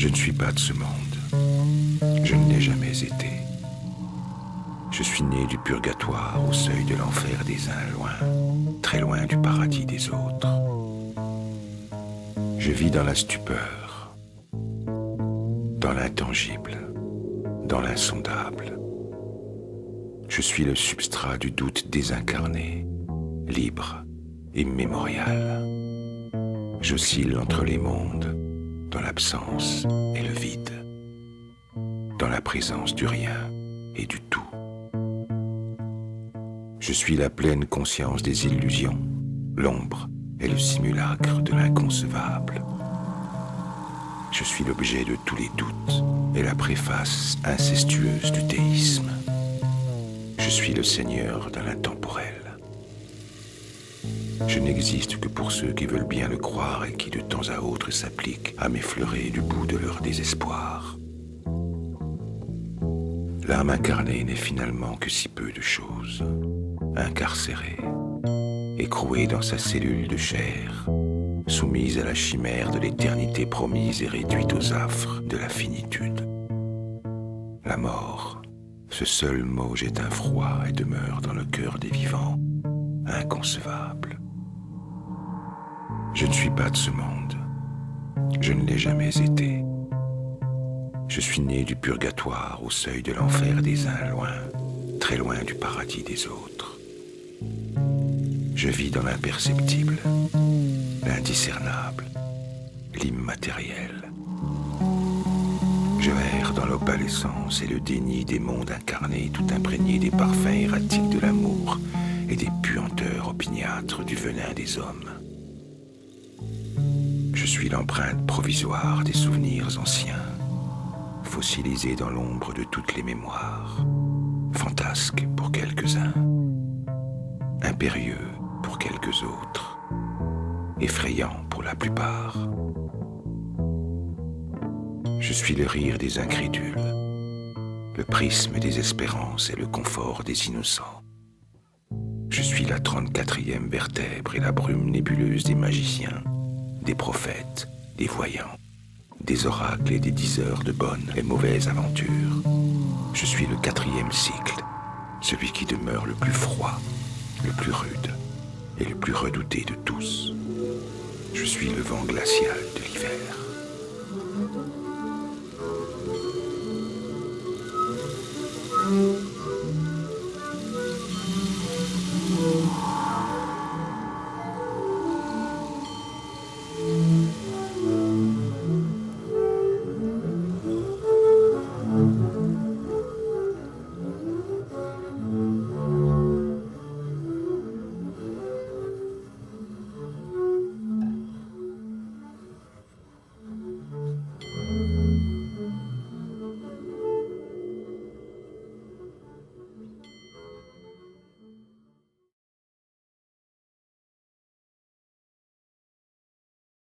Je ne suis pas de ce monde. Je ne l'ai jamais été. Je suis né du purgatoire au seuil de l'enfer des uns loin, très loin du paradis des autres. Je vis dans la stupeur, dans l'intangible, dans l'insondable. Je suis le substrat du doute désincarné, libre, immémorial. J'oscille entre les mondes, dans l'absence et le vide, dans la présence du rien et du tout. Je suis la pleine conscience des illusions, l'ombre et le simulacre de l'inconcevable. Je suis l'objet de tous les doutes et la préface incestueuse du théisme. Je suis le seigneur de l'intemporel. Je n'existe que pour ceux qui veulent bien le croire et qui de temps à autre s'appliquent à m'effleurer du bout de leur désespoir. L'âme incarnée n'est finalement que si peu de choses, incarcérée, écrouée dans sa cellule de chair, soumise à la chimère de l'éternité promise et réduite aux affres de la finitude. La mort, ce seul mot jette un froid et demeure dans le cœur des vivants, inconcevable. Je ne suis pas de ce monde. Je ne l'ai jamais été. Je suis né du purgatoire au seuil de l'enfer des uns loin, très loin du paradis des autres. Je vis dans l'imperceptible, l'indiscernable, l'immatériel. Je erre dans l'opalescence et le déni des mondes incarnés tout imprégnés des parfums erratiques de l'amour et des puanteurs opiniâtres du venin des hommes. Je suis l'empreinte provisoire des souvenirs anciens, fossilisés dans l'ombre de toutes les mémoires, fantasque pour quelques-uns, impérieux pour quelques autres, effrayant pour la plupart. Je suis le rire des incrédules, le prisme des espérances et le confort des innocents. Je suis la 34e vertèbre et la brume nébuleuse des magiciens, des prophètes, des voyants, des oracles et des diseurs de bonnes et mauvaises aventures. Je suis le 4e cycle, celui qui demeure le plus froid, le plus rude et le plus redouté de tous. Je suis le vent glacial de l'hiver.